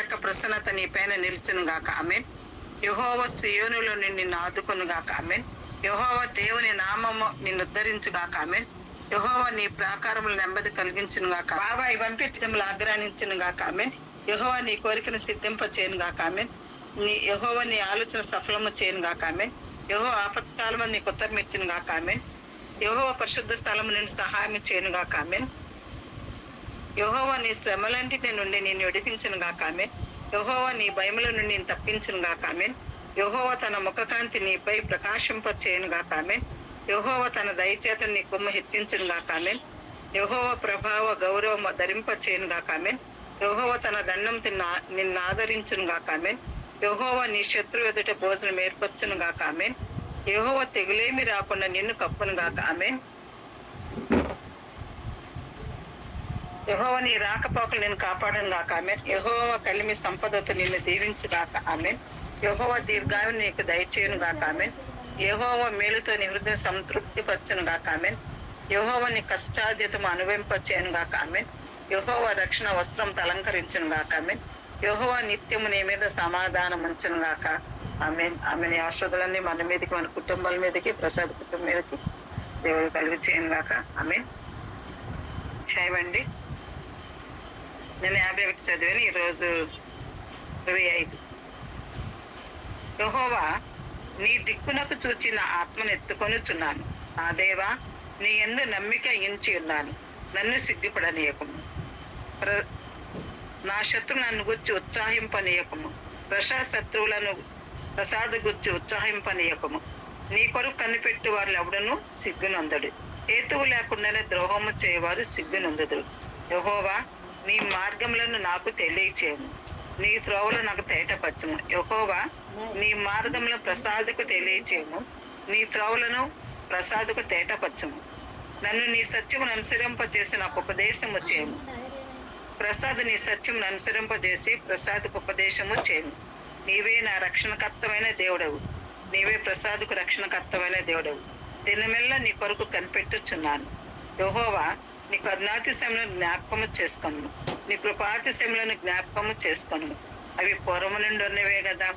యొక్క ప్రసన్నత నీ పైన నిలిచును గాక. ఆమేన్. యెహోవా సియోనులో నిన్ను ఆదుకొను గాక. ఆమేన్. యెహోవా దేవుని నామము నిన్ను ఉద్ధరించు గాక. ఆమేన్. యెహోవా నీ ప్రాకారములు నెమ్మది కలిగించును గాక. బాబా పంపించములు ఆగ్రహించును గాక. ఆమేన్. యెహోవా నీ కోరికను సిద్ధింప చేయను గాక. ఆమేన్. యెహోవా నీ ఆలోచన సఫలము చేయను గాక. ఆమేన్. యెహోవా ఆపత్కాలము నీకు ఉత్తరం ఇచ్చును గాక. ఆమేన్. యెహోవా పరిశుద్ధ స్థలము నిన్ను సహాయం చేయను గాక. ఆమేన్. యెహోవా నీ శ్రమలంటిని నుండి నిన్ను విడిపించును గాక. ఆమేన్. యెహోవా నీ భయముల నుండి నేను తప్పించును గాక. ఆమేన్. యెహోవా తన ముఖకాంతి నీపై ప్రకాశింప చేయను గాక. ఆమేన్. యెహోవా తన దయచేత నీ కొమ్ము హెచ్చించును గాక. ఆమేన్. యెహోవా ప్రభావ గౌరవం ధరింప చేయను గాక. ఆమేన్. యెహోవా తన దండం నిన్ను ఆదరించును గాక. ఆమేన్. యెహోవా నీ శత్రు ఎదుట భోజనం ఏర్పరచును గాక. ఆమేన్. యెహోవా తెగులేమి రాకుండా నిన్ను కప్పును గాక. ఆమేన్. యెహోవా నీ రాకపోకలు నేను కాపాడను గాక. ఆమేన్. యెహోవా కలిమి సంపదతో నిన్ను దీవించు గాక. ఆమేన్. యెహోవా దీర్ఘాయువు నీకు దయచేయును గాక. ఆమేన్. యెహోవా మేలుతో నీ హృదయం సంతృప్తి పరచును గాక. ఆమేన్. యెహోవా నీ కష్టాధ్యతము అనుభవింప చేయను గాక. ఆమేన్. యెహోవా రక్షణ వస్త్రంతో అలంకరించును గాక. ఆమేన్. యెహోవా నిత్యము నీ మీద సమాధానం ఉంచును గాక. ఆమేన్. ఆమెన్. ఆశ్రదులన్నీ మన మీదకి, మన కుటుంబాల మీదకి, ప్రసాద్ కుటుంబం మీదకి దేవుడు కలిగి చేయను గాక. ఆమేన్. చేయమండి. నేను 51 చదివాను, ఈరోజు 25. యెహోవా నీ దిక్కునకు చూచి నా ఆత్మను ఎత్తుకొనుచున్నాను. నా దేవా, నీ యందు నమ్మిక ఉంచి ఉన్నాను. నన్ను సిగ్గుపడనీయకము. నా శత్రువు నన్ను గుర్చి ఉత్సాహింపనీయకము. ప్రసాద గుర్చి ఉత్సాహింపనీయకము. నీ కొరకు కనిపెట్టు వారు ఎవడను సిగ్గునందడు. హేతువు లేకుండానే ద్రోహము చేయవారు సిగ్గునందుదురు. యెహోవా నీ మార్గములను నాకు తెలియచేయము. నీ త్రోవలు నాకు తేటపరచుము. యెహోవా నీ మార్గములను ప్రసాదకు తెలియచేయము. నీ త్రోవలను ప్రసాదకు తేటపరచుము. నన్ను నీ సత్యమును అనుసరింపజేసి నాకు ఉపదేశము చేయము. ప్రసాద్ నీ సత్యమును అనుసరింపజేసి ప్రసాద్కు ఉపదేశము చేయము. నీవే నా రక్షణకర్తమైన దేవుడవు. నీవే ప్రసాద్కు రక్షణకర్తమైన దేవుడవు. దినమెల్లా నీ కొరకు కనిపెట్టుచున్నాను. యెహోవా నీ కరుణాతిశయములను జ్ఞాపకము చేసుకొను. నీ కృపాతిశయములను జ్ఞాపకము చేసుకొను. అవి పూర్వము నుండి ఉన్నవే కదా.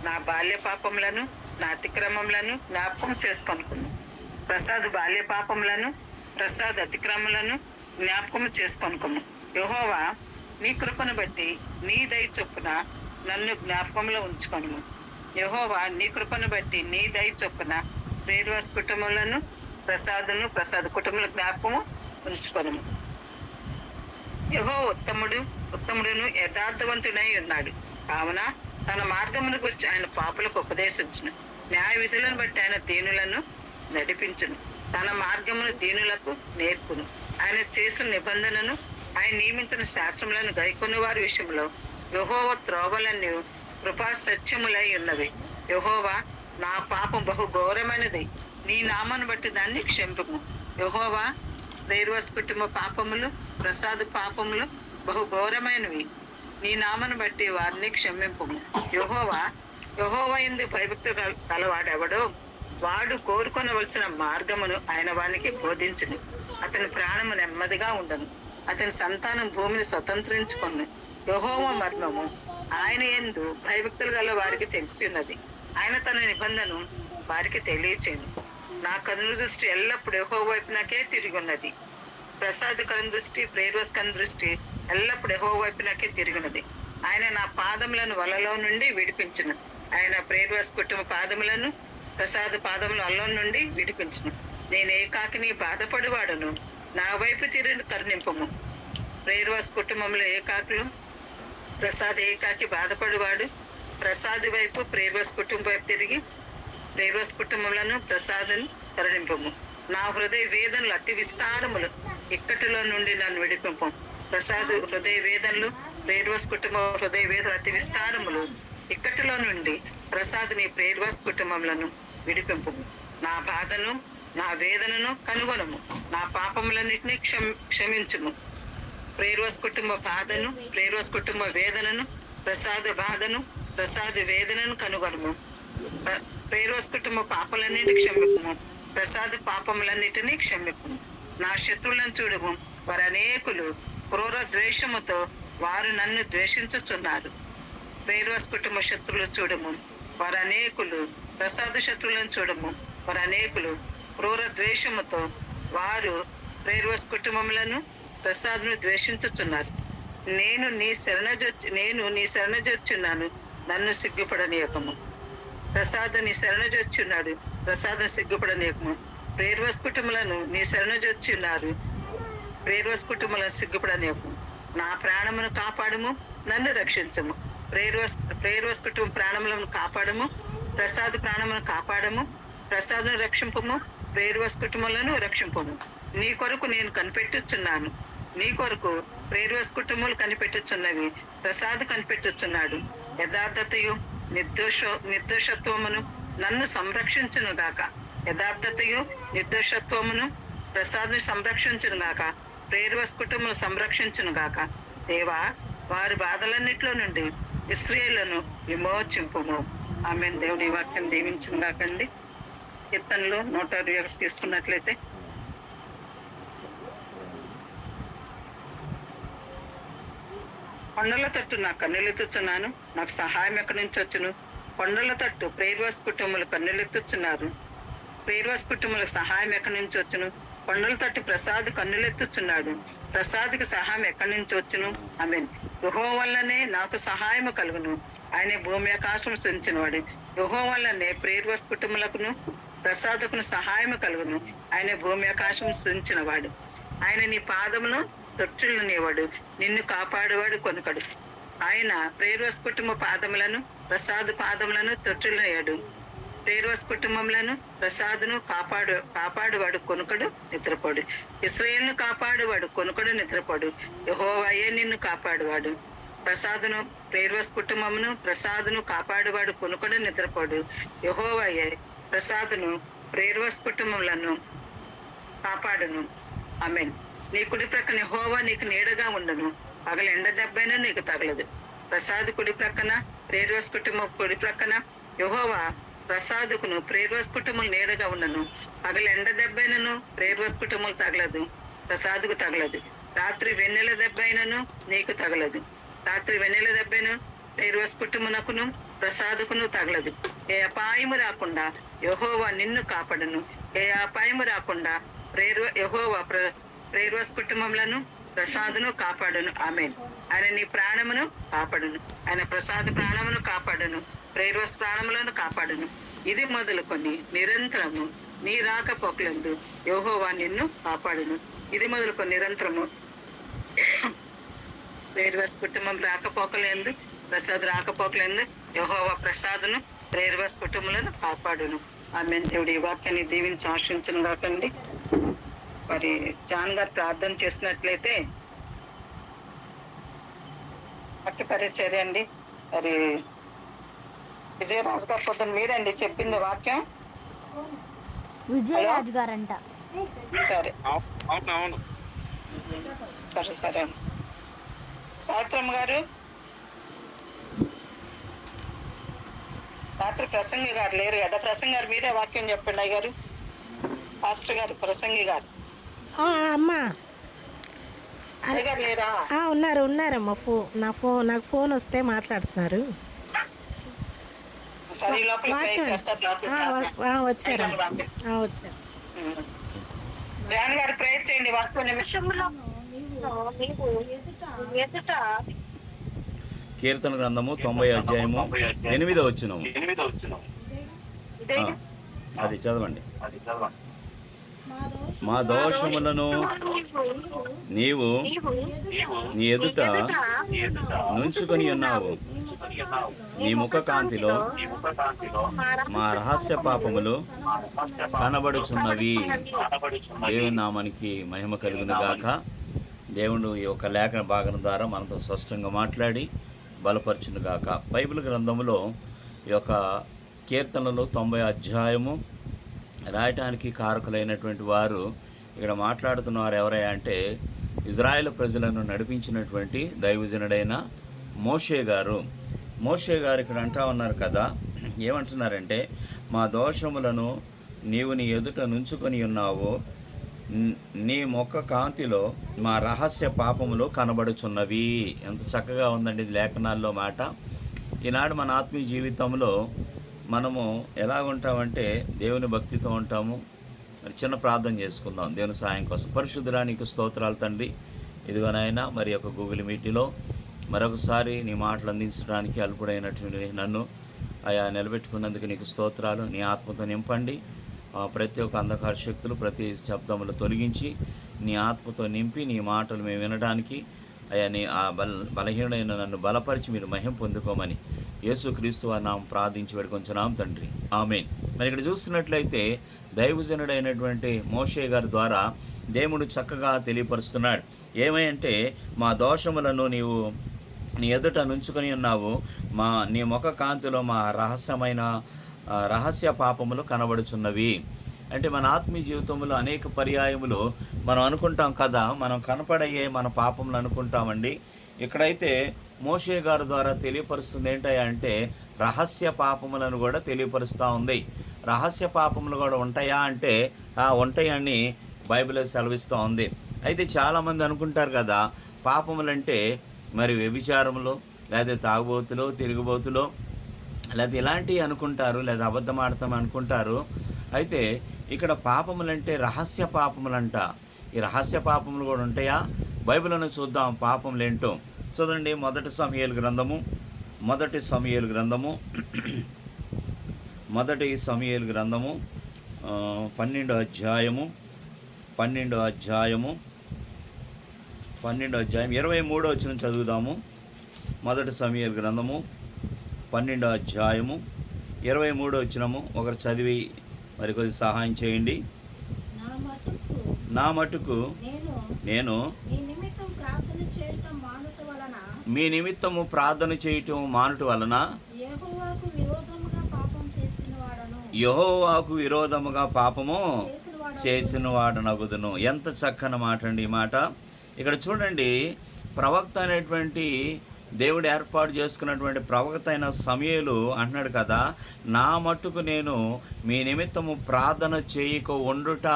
నా బాల్య పాపములను, నా అతిక్రమములను జ్ఞాపకం చేసుకొనుకును. ప్రసాద్ బాల్య పాపములను, ప్రసాద్ అతిక్రమములను జ్ఞాపకము చేసుకొనుకును. యెహోవా నీ కృపను బట్టి నీ దయ చొప్పున నన్ను జ్ఞాపకంలో ఉంచుకొను. యెహోవా నీ కృపను బట్టి నీ దయ చొప్పున ప్రేర్వాస్ కుటుంబములను, ప్రసాద్ కుటుంబముల జ్ఞాపకము ఉంచుకొను. యెహోవా ఉత్తముడును యథార్థవంతుడై ఉన్నాడు. కావున తన మార్గమును గురించి ఆయన పాపులకు ఉపదేశించును. న్యాయ విధులను బట్టి ఆయన దీనులను నడిపించును. తన మార్గమును దీనులకు నేర్పును. ఆయన చేసిన నిబంధనను, ఆయన నియమించిన శాస్త్రములను గైకొన్న వారి విషయంలో యెహోవా త్రోవలన్నీ కృపా సత్యములై ఉన్నవి. యెహోవా నా పాపం బహు ఘోరమైనది. నీ నామాన్ని బట్టి దాన్ని క్షమింపుము. యెహోవా ప్రేర్వాస్ కుటుంబ పాపములు, ప్రసాద్ పాపములు బహు ఘోరమైనవి. నీ నామాన్ని బట్టి వారిని క్షమింపుము. యెహోవా యందు భయభక్తి కలవాడెవడో వాడు కోరుకొనవలసిన మార్గమును ఆయన వానికి బోధించును. అతని ప్రాణము నెమ్మదిగా ఉండను. అతని సంతానం భూమిని స్వతంత్రించుకొను. యెహోవా మర్మము ఆయన యందు భయభక్తులు గల వారికి తెలిసి ఉన్నది. ఆయన తన నిబంధనను వారికి తెలియచేయను. నా కను దృష్టి ఎల్లప్పుడు యెహోవా వైపునకే తిరిగి ఉన్నది. ప్రసాద్ కను దృష్టి, ప్రేర్వాస్ కను దృష్టి ఎల్లప్పుడు యెహోవా వైపునకే తిరిగి ఉన్నది. ఆయన నా పాదములను వలలో నుండి విడిపించును. ఆయన ప్రేర్వాస్ కుటుంబ పాదములను, ప్రసాద్ పాదముల వల్ల నుండి విడిపించును. నేను ఏకాకిని బాధపడువాడును. నా వైపు తిరిగి కరుణింపము. ప్రేర్వాస్ కుటుంబంలో ఏకాకులు, ప్రసాద్ ఏకాకి బాధపడువాడు. ప్రసాద్ వైపు ప్రేర్వాస్ కుటుంబం వైపు తిరిగి ప్రేర్వాస్ కుటుంబములను, ప్రసాదును కరుణింపము. నా హృదయ వేదనలు అతి విస్తారములు. ఇక్కటిలో నుండి నన్ను విడిపింపము. ప్రసాద్ హృదయ వేదనలు, ప్రేర్వాస్ కుటుంబం హృదయ వేదనలు అతి విస్తారములు. ఇక్కటిలో నుండి ప్రసాద్ నీ ప్రేర్వాస్ కుటుంబములను విడిపింపము. నా బాధను, నా వేదనను కనుగొనము. నా పాపములన్నిటినీ క్షమించుము. ప్రేర్వాస్ కుటుంబ బాధను, ప్రేర్వాస్ కుటుంబ వేదనను, ప్రసాద్ బాధను, ప్రసాద్ వేదనను కనుగొనము. ప్రేర్వాస్ కుటుంబ పాపలన్నిటి క్షమింపము. ప్రసాద్ పాపములన్నిటినీ క్షమింపము. నా శత్రువులను చూడము. వారు అనేకులు. క్రూర ద్వేషముతో వారు నన్ను ద్వేషించుచున్నారు. ప్రేర్వస్ కుటుంబ శత్రువులు చూడము, వారు అనేకులు. ప్రసాద శత్రువులను చూడము, వారు అనేకులు. క్రూర ద్వేషముతో వారు ప్రేర్వస్ కుటుంబములను ప్రసాదును ద్వేషించుచున్నారు. నేను నీ శరణజొచ్చున్నాను, నన్ను సిగ్గుపడనీయకము. ప్రసాద్ నీ శరణజొచ్చున్నాడు, ప్రసాదం సిగ్గుపడనీయకము. ప్రేర్వస్ కుటుంబములను నీ శరణజొచ్చున్నారు, ప్రేర్వస్ కుటుంబములను సిగ్గుపడనీయకము. నా ప్రాణమును కాపాడము, నన్ను రక్షించము. ప్రేర్వస్ కుటుంబ ప్రాణములను కాపాడము, ప్రసాద్ ప్రాణమును కాపాడము. ప్రసాదును రక్షింపము, ప్రేర్వస్ కుటుంబములను రక్షింపము. నీ కొరకు నేను కనిపెట్టుచున్నాను, నీ కొరకు ప్రేర్వస్ కుటుంబములు కనిపెట్టుచున్నవి, ప్రసాద్ కనిపెట్టుచున్నాడు. యథార్థతయు నిర్దోషత్వమును నన్ను సంరక్షించును గాక. యథార్థతయు నిర్దోషత్వమును ప్రసాద్ను సంరక్షించును గాక, ప్రేర్వస్ కుటుంబములు సంరక్షించును గాక. దేవా, వారి బాధలన్నిట్లో నుండి ఇశ్రాయేలును విమోచింపుము. ఆమేన్. దేవుడి వాక్యం దీవించును గాకండి. కీర్తనలు 121 తీసుకున్నట్లయితే, కొండల తట్టు నా కన్నులెత్తుచున్నాను, నాకు సహాయం ఎక్కడి నుంచి వచ్చును. కొండల తట్టు ప్రేర్వస్ కుటుంబములు కన్నులెత్తుచున్నారు, ప్రేర్వస్ కుటుంబములకు సహాయం ఎక్కడి నుంచి వచ్చును. కొండల తట్టు ప్రసాద్ కన్నులెత్తుచున్నాడు, ప్రసాద్కి సహాయం ఎక్కడి నుంచి వచ్చును. ఆమేన్. యెహోవా వల్లనే నాకు సహాయము కలుగును, ఆయన భూమి ఆకాశం సృజించినవాడు. యెహోవా వల్లనే ప్రేర్వస్ కుటుంబములకును ప్రసాదుకును సహాయము కలుగును, ఆయన భూమి ఆకాశం సృజించినవాడు. ఆయన నీ పాదమును తొట్టులనేవాడు, నిన్ను కాపాడువాడు కొనుకడు. ఆయన ప్రేర్వస్ కుటుంబ పాదములను ప్రసాద్ పాదములను తొట్టులనేయాడు. ప్రేర్వస్ కుటుంబములను ప్రసాదును కాపాడువాడు కొనుకడు నిద్రపోడు. ఇశ్రాయేలును కాపాడువాడు కొనుకడు నిద్రపోడు. యెహోవాయే నిన్ను కాపాడువాడు. ప్రసాదును ప్రేర్వస్ కుటుంబమును ప్రసాదును కాపాడువాడు కొనుకడు నిద్రపోడు. యెహోవాయే ప్రసాదును ప్రేర్వస్ కుటుంబములను కాపాడును. ఆమేన్. నీ కుడి ప్రక్కన యెహోవా నీకు నీడగా ఉండను, పగల ఎండ దెబ్బైనా నీకు తగలదు. ప్రసాద్ కుడి ప్రక్కన ప్రేర్వస్ కుటుంబం కుడి ప్రక్కన యెహోవా ప్రసాదుకును ప్రేర్వస్ కుటుంబం నీడగా ఉండను, పగల ఎండ దెబ్బైనను ప్రేర్వస్ కుటుంబం తగలదు, ప్రసాదుకు తగలదు. రాత్రి వెన్నెల దెబ్బైనను నీకు తగలదు, రాత్రి వెన్నెల దెబ్బైన ప్రేర్వస్ కుటుంబమునకును ప్రసాదుకును తగలదు. ఏ అపాయము రాకుండా యెహోవా నిన్ను కాపాడును, ఏ అపాయము రాకుండా యెహోవా ప్రేర్వస్ కుటుంబములను ప్రసాదును కాపాడును. ఆమేన్. ఆయన నీ ప్రాణమును కాపాడును, ఆయన ప్రసాద్ ప్రాణమును కాపాడును, ప్రేర్వస్ ప్రాణములను కాపాడును. ఇది మొదలుకొని నిరంతరము నీ రాకపోకలందు యెహోవా నిన్ను కాపాడును. ఇది మొదలుకొని నిరంతరము ప్రేర్వస్ కుటుంబం రాకపోకలందు ప్రసాద్ రాకపోకలందు యెహోవా ప్రసాదును ప్రేర్వస్ కుటుంబములను కాపాడును. ఆమేన్. దేవుడి ఈ వాక్యాన్ని దీవించి ఆశించును కాకండి. మరి జాన్ గారు ప్రార్థన చేసినట్లయితే వాక్య పరిచర్య అండి. మరి విజయరాజు గారు పొద్దున్న మీరండి చెప్పింది వాక్యం. విజయరాజు గారంట. సరే అవును. సరే సరే. సావిత్రమ్మ గారు, రాత్రి ప్రసంగి గారు లేరు కదా, ప్రసంగి గారు మీరే వాక్యం చెప్పండి. అయ్య గారు, పాస్టర్ గారు, ప్రసంగి గారు. అమ్మా అయ్య గారు లేరా? ఉన్నారమ్మా. నాకు ఫోన్ వస్తే మాట్లాడుతున్నారు. సరే, లోపల వచ్చారు. జాన్ గారు ప్రేయర్ చేయండి. వాక్యం నిమిషంలో కీర్తన గ్రంథము 90 అధ్యాయము 8వ వచనం. అది చదవండి. మా దోషములను నీవు నీ ఎదుట నుంచుకొని ఉన్నావు, నీ ముఖ కాంతిలో మా రహస్య పాపములు కనబడుచున్నవి. దేవుని నామానికి మహిమ కలుగును గాక. దేవుడు ఈ యొక్క లేఖన భాగం ద్వారా మనతో స్పష్టంగా మాట్లాడి బలపరచును గాక. బైబిల్ గ్రంథంలో ఈ యొక్క కీర్తనలు 90 అధ్యాయము రాయటానికి కారకులైనటువంటి వారు ఇక్కడ మాట్లాడుతున్నవారు ఎవరయ్యా అంటే, ఇజ్రాయేల్ ప్రజలను నడిపించినటువంటి దైవజనుడైన మోషే గారు. మోషే గారు ఇక్కడ అంటా ఉన్నారు కదా, ఏమంటున్నారంటే, మా దోషములను నీవు నీ ఎదుట నుంచుకొని ఉన్నావు, నీ ముఖ కాంతిలో మా రహస్య పాపములు కనబడుచున్నవి. ఎంత చక్కగా ఉందండి ఇది లేఖనాల్లో మాట. ఈనాడు మన ఆత్మీయ జీవితంలో మనము ఎలా ఉంటామంటే దేవుని భక్తితో ఉంటాము. మరి చిన్న ప్రార్థన చేసుకుందాం దేవుని సహాయం కోసం. పరిశుద్ధుడా నీకు స్తోత్రాలు తండ్రి. ఇదిగో నాయన మరి యొక్క గూగుల్ మీటిలో మరొకసారి నీ మాటలు అందించడానికి అల్పుడైనటువంటి నన్ను అయా నిలబెట్టుకున్నందుకు నీకు స్తోత్రాలు. నీ ఆత్మతో నింపండి. ప్రతి ఒక్క అంధకార శక్తులు ప్రతి శబ్దములు తొలగించి నీ ఆత్మతో నింపి నీ మాటలు మేము వినడానికి అయా నీ ఆ బలహీనమైన నన్ను బలపరిచి మీరు మహిమ పొందుకోమని యేసుక్రీస్తు వారి నామం ప్రార్థించి వేడుకొంచున్నాం తండ్రి, ఆమేన్. మరి ఇక్కడ చూస్తున్నట్లయితే దైవజనుడైనటువంటి మోషే గారి ద్వారా దేవుడు చక్కగా తెలియపరుస్తున్నాడు. ఏమంటే మా దోషములను నీవు నీ ఎదుట నుంచుకొని ఉన్నావు, నీ ముఖ కాంతిలో మా రహస్య పాపములు కనబడుచున్నవి. అంటే మన ఆత్మీయ జీవితంలో అనేక పర్యాయములు మనం అనుకుంటాం కదా, మనం కనపడయ్యే మన పాపములు అనుకుంటామండి. ఇక్కడైతే మోషే గారి ద్వారా తెలియపరుస్తుంది ఏంటంటే రహస్య పాపములను కూడా తెలియపరుస్తూ ఉంది. రహస్య పాపములు కూడా ఉంటాయా అంటే ఉంటాయని బైబిల్ సెలవిస్తూ ఉంది. అయితే చాలామంది అనుకుంటారు కదా, పాపములంటే మరి వ్యభిచారములు లేదా తాగుబోతులు తిరుగుబోతులు లేదా ఇలాంటివి అనుకుంటారు, లేదా అబద్ధం ఆడతాం అనుకుంటారు. అయితే ఇక్కడ పాపములంటే రహస్య పాపములంట. ఈ రహస్య పాపములు కూడా ఉంటాయా? బైబిల్ను చూద్దాం పాపములు ఏంటో. చూడండి మొదటి సమూయేలు గ్రంథము 12వ అధ్యాయము 23వ వచనం చదువుదాము. మొదటి సమూయేలు గ్రంథము 12వ అధ్యాయము 23వ వచనము. ఒకరు చదివి మరి కొద్ది సహాయం చేయండి. నా మటుకు నేను మీ నిమిత్తము ప్రార్థన చేయటం మానుట వలన యెహోవాకు విరోధముగా పాపము చేసిన వాడనగుదును. ఎంత చక్కని మాట అండి ఈ మాట. ఇక్కడ చూడండి, ప్రవక్త అనేటువంటి దేవుడు ఏర్పాటు చేసుకున్నటువంటి ప్రవక్త అయిన సమూయేలు అంటున్నాడు కదా, నా మట్టుకు నేను మీ నిమిత్తము ప్రార్థన చేయక ఉండుట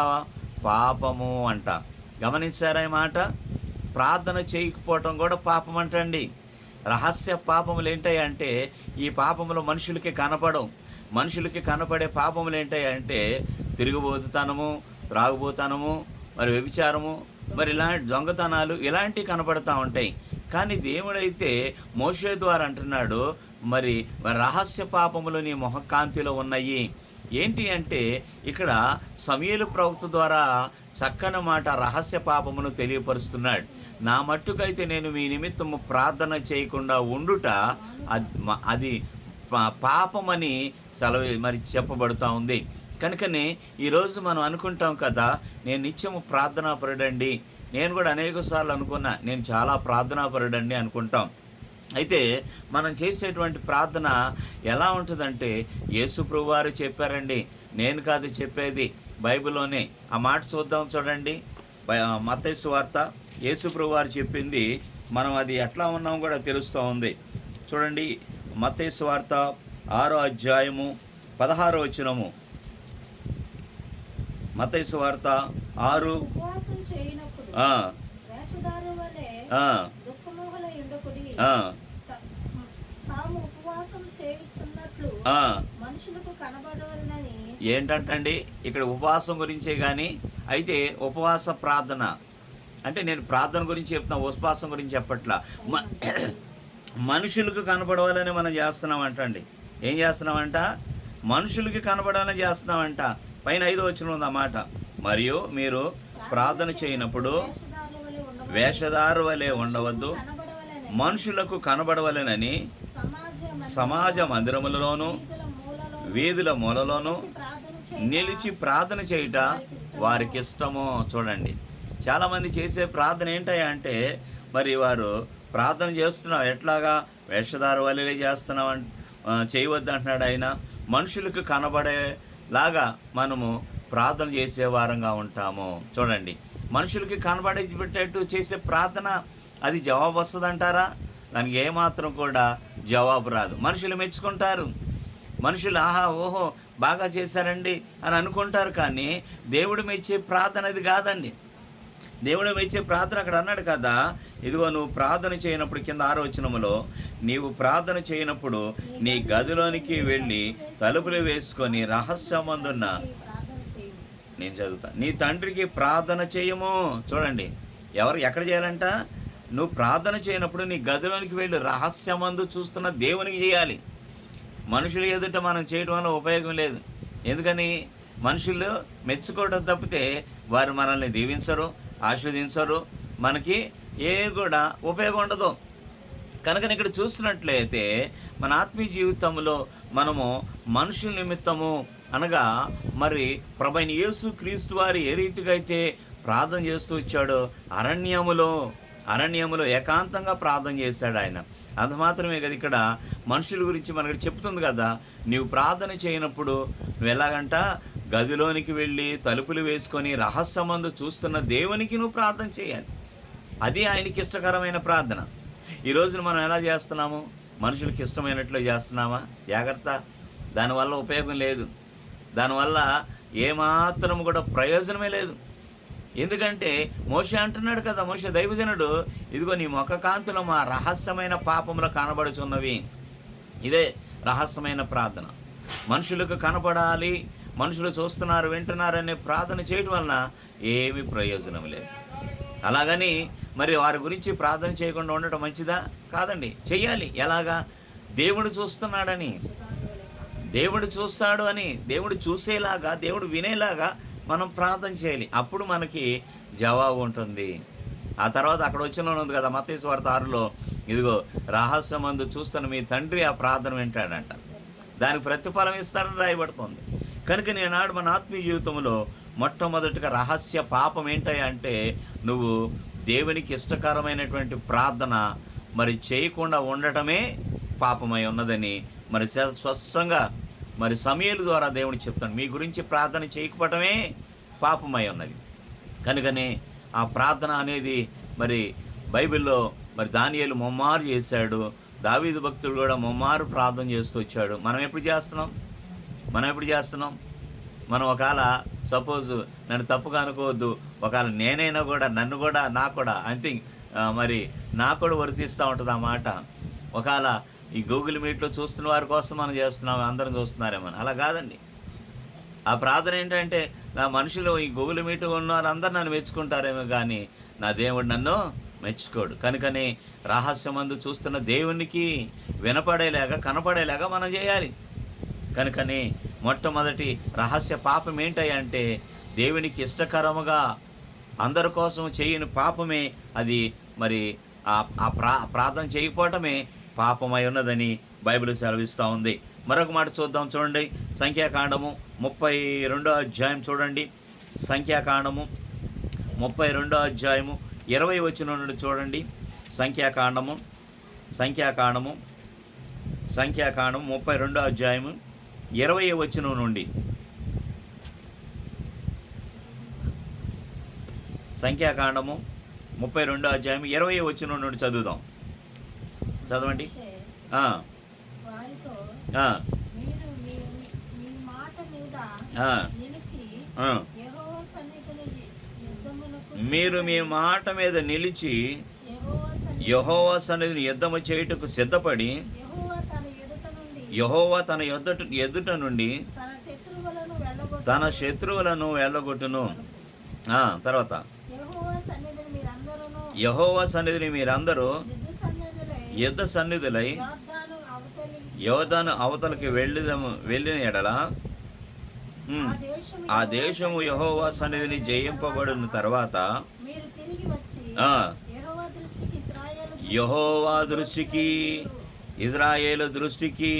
పాపము అంట. గమనించారా ఈ మాట? ప్రార్థన చేయకపోవటం కూడా పాపం అంటండి. రహస్య పాపములు ఏంటాయంటే ఈ పాపములు మనుషులకి కనపడవు. మనుషులకి కనపడే పాపములు ఏంటాయంటే తిరుగుబోతుతనము, త్రాగుబోతనము, మరి వ్యభిచారము, మరి ఇలాంటి దొంగతనాలు ఇలాంటివి కనపడతా ఉంటాయి. కానీ దేవుడైతే మోషే ద్వారా అంటున్నాడు, మరి రహస్య పాపములు నీ మొహకాంతిలో ఉన్నాయి. ఏంటి అంటే ఇక్కడ సమూయేలు ప్రవక్త ద్వారా చక్కని మాట రహస్య పాపమును తెలియపరుస్తున్నాడు. నా మట్టుకైతే నేను మీ నిమిత్తము ప్రార్థన చేయకుండా ఉండుట అది పాపమని మరి చెప్పబడుతూ ఉంది. కనుకనే ఈరోజు మనం అనుకుంటాం కదా, నేను నిత్యము ప్రార్థనాపరుడండి. నేను కూడా అనేక సార్లు అనుకున్నా, నేను చాలా ప్రార్థనాపరుడండి అనుకుంటాం. అయితే మనం చేసేటువంటి ప్రార్థన ఎలా ఉంటుందంటే యేసు ప్రభువారు చెప్పారండి, నేను కాదు చెప్పేది, బైబిల్లోనే ఆ మాట చూద్దాం. చూడండి, మత్తయి సువార్త యేసు ప్రభువారు చెప్పింది, మనం అది ఎట్లా ఉన్నాం కూడా తెలుస్తూ ఉంది. చూడండి, మత్తయి సువార్త 6వ అధ్యాయము 16వ వచనము. మత్తయి సువార్త 6 ఏంటంటండి ఇక్కడ ఉపవాసం గురించే. కానీ అయితే ఉపవాస ప్రార్థన అంటే నేను ప్రార్థన గురించి చెప్తున్నా, ఉపవాసం గురించి చెప్పట్లా. మనుషులకు కనపడవాలని మనం చేస్తున్నామంట అండి. ఏం చేస్తున్నామంట? మనుషులకి కనపడాలని చేస్తున్నామంట. పైన 5వ వచనం ఉంది అన్నమాట. మరియు మీరు ప్రార్థన చేయనప్పుడు వేషధారు వలె ఉండవద్దు, మనుషులకు కనబడవలెనని సమాజ మందిరములలోను వీధుల మూలలోను నిలిచి ప్రార్థన చేయుట వారికి ఇష్టము. చూడండి, చాలామంది చేసే ప్రార్థన ఏంటంటే మరి వారు ప్రార్థన చేస్తున్నాం ఎట్లాగా? వేషధారు వలె చేస్తున్నాం చేయవద్దు అంటున్నాడు ఆయన. మనుషులకు కనబడేలాగా మనము ప్రార్థన చేసే వారంగా ఉంటాము. చూడండి, మనుషులకి కనబడేటట్టు చేసే ప్రార్థన అది జవాబు వస్తుందంటారా? దానికి ఏమాత్రం కూడా జవాబు రాదు. మనుషులు మెచ్చుకుంటారు, మనుషులు ఆహా ఓహో బాగా చేశారండి అని అనుకుంటారు. కానీ దేవుడు మెచ్చే ప్రార్థన అది కాదండి. దేవుడు మెచ్చే ప్రార్థన అక్కడ అన్నాడు కదా, ఇదిగో నువ్వు ప్రార్థన చేయనప్పుడు, కింద 6వ వచనంలో, నీవు ప్రార్థన చేయనప్పుడు నీ గదిలోనికి వెళ్ళి తలుపులు వేసుకొని రహస్యమందున్న, నేను చదువుతా, నీ తండ్రికి ప్రార్థన చేయము. చూడండి, ఎక్కడ చేయాలంట? నువ్వు ప్రార్థన చేయనప్పుడు నీ గదిలోనికి వెళ్ళి రహస్యమందు చూస్తున్న దేవునికి చేయాలి. మనుషులు ఎదుట మనం చేయడం వల్ల ఉపయోగం లేదు. ఎందుకని? మనుషులు మెచ్చుకోవడం తప్పితే వారు మనల్ని దీవించరు, ఆస్వాదించరు, మనకి ఏ కూడా ఉపయోగం ఉండదు. కనుక ఇక్కడ చూస్తున్నట్లయితే మన ఆత్మీయ జీవితంలో మనము మనుషుల నిమిత్తము అనగా మరి ప్రభువైన యేసు క్రీస్తు వారు ఏ రీతిగా అయితే ప్రార్థన చేస్తూ వచ్చాడో, అరణ్యములో ఏకాంతంగా ప్రార్థన చేశాడు ఆయన. అంత మాత్రమే కదా, ఇక్కడ మనుషుల గురించి మనకి చెప్తుంది కదా, నీవు ప్రార్థన చేయనప్పుడు నువ్వు ఎలాగంట? గదిలోనికి వెళ్ళి తలుపులు వేసుకొని రహస్యమందు చూస్తున్న దేవునికి నువ్వు ప్రార్థన చేయాలి. అది ఆయనకి ఇష్టకరమైన ప్రార్థన. ఈ రోజున మనం ఎలా చేస్తున్నాము? మనుషులకి ఇష్టమైనట్లు చేస్తున్నామా? జాగ్రత్త, దానివల్ల ఉపయోగం లేదు, దానివల్ల ఏమాత్రం కూడా ప్రయోజనమే లేదు. ఎందుకంటే మోషే అంటున్నాడు కదా, మోషే దైవజనుడు, ఇదిగో నీ ముఖ కాంతులు మా రహస్యమైన పాపములు కనబడుచున్నవి. ఇదే రహస్యమైన ప్రార్థన. మనుషులకు కనపడాలి, మనుషులు చూస్తున్నారు, వింటున్నారనే ప్రార్థన చేయడం వలన ఏమీ ప్రయోజనం లేదు. అలాగని మరి వారి గురించి ప్రార్థన చేయకుండా ఉండటం మంచిదా? కాదండి, చెయ్యాలి. ఎలాగా? దేవుడు చూస్తున్నాడని, దేవుడు చూస్తాడు అని, దేవుడు చూసేలాగా, దేవుడు వినేలాగా మనం ప్రార్థన చేయాలి. అప్పుడు మనకి జవాబు ఉంటుంది. ఆ తర్వాత అక్కడ వచ్చిన ఉంది కదా, మత్తయి సువార్త 6లో, ఇదిగో రహస్యమందు చూస్తున్న మీ తండ్రి ఆ ప్రార్థన వింటాడంట, దానికి ప్రతిఫలం ఇస్తారని రాయబడుతుంది. కనుక నేనాడు మన ఆత్మీయ జీవితంలో మొట్టమొదటిగా రహస్య పాపం ఏంటంటే, నువ్వు దేవునికి ఇష్టకరమైనటువంటి ప్రార్థన మరి చేయకుండా ఉండటమే పాపమై ఉన్నదని మరి స్పష్టంగా మరి సమూయేలు ద్వారా దేవుడు చెప్తాడు. మీ గురించి ప్రార్థన చేయకపోవటమే పాపమై ఉన్నది. కనుకనే ఆ ప్రార్థన అనేది మరి బైబిల్లో మరి దానియేలు ముమ్మారు చేశాడు, దావీదు భక్తుడు కూడా ముమ్మారు ప్రార్థన చేస్తూ వచ్చాడు. మనం ఎప్పుడు చేస్తున్నాం? మనం ఒకవేళ సపోజ్ నన్ను తప్పుగా అనుకోవద్దు, ఒకవేళ నేనైనా కూడా నాకు కూడా అంతే మరి నాకు కూడా వర్తిస్తూ ఉంటుంది ఆ మాట. ఒకవేళ ఈ గూగుల్ మీట్లో చూస్తున్న వారి కోసం మనం చేస్తున్నాం, అందరం చూస్తున్నారేమో, అలా కాదండి. ఆ ప్రార్థన ఏంటంటే, నా మనుషులు ఈ గూగుల్ మీట్ ఉన్న వారందరూ నన్ను మెచ్చుకుంటారేమో కానీ నా దేవుడు నన్ను మెచ్చుకోడు. కనుకనే రహస్యమందు చూస్తున్న దేవునికి వినపడేలాగా, కనపడేలాగా మనం చేయాలి. కనుకనే మొట్టమొదటి రహస్య పాపం ఏంటంటే, దేవునికి ఇష్టకరముగా అందరి కోసం చేయని పాపమే అది. మరి ఆ ప్రార్థన చేయకపోవటమే పాపమై ఉన్నదని బైబిల్ సెలవిస్తూ ఉంది. మరొక మాట చూద్దాం, చూడండి. సంఖ్యాకాండము 32వ అధ్యాయం చూడండి. సంఖ్యాకాండము 32వ అధ్యాయము 20వ వచనం నుండి చూడండి. సంఖ్యాకాండము 32వ అధ్యాయము 20వ వచనం నుండి. సంఖ్యాకాండము 32వ అధ్యాయం 20వ వచనం నుండి చదవండి. మీరు మీ మాట మీద నిలిచి యెహోవా సన్నిధిని యుద్ధము చేయుటకు సిద్ధపడి, యెహోవా తన ఎదుట నుండి తన శత్రువులను వెళ్ళగొట్టును. తర్వాత యెహోవా సన్నిధిని మీరందరూ యుద్ధ సన్నిధులై యోర్దాను అవతలకి వెళ్ళిన ఎడల ఆ దేశము యెహోవా సన్నిధిని జయింపబడిన తర్వాత యెహోవా దృష్టికి, ఇజ్రాయేలు దృష్టికి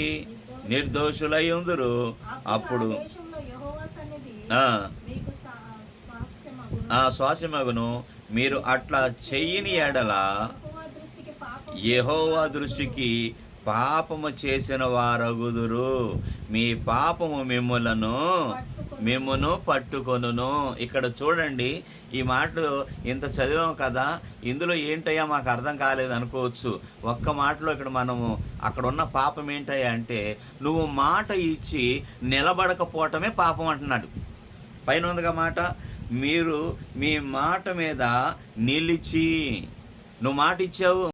నిర్దోషులై ఉందురు. అప్పుడు స్వాస్యమగును. మీరు అట్లా చెయ్యని ఎడల యెహోవా దృష్టికి పాపము చేసిన వారగుదురు. మీ పాపము మిమ్మును పట్టుకొనును. ఇక్కడ చూడండి, ఈ మాట ఇంత చదివాం కదా, ఇందులో ఏంటయ్యా మాకు అర్థం కాలేదు అనుకోవచ్చు. ఒక్క మాటలో ఇక్కడ మనము అక్కడ ఉన్న పాపం ఏంటయ్యా అంటే, నువ్వు మాట ఇచ్చి నిలబడకపోవటమే పాపం అంటున్నాడు. పైన ఉందిగా మాట, మీరు మీ మాట మీద నిలిచి, నువ్వు మాట ఇచ్చావు,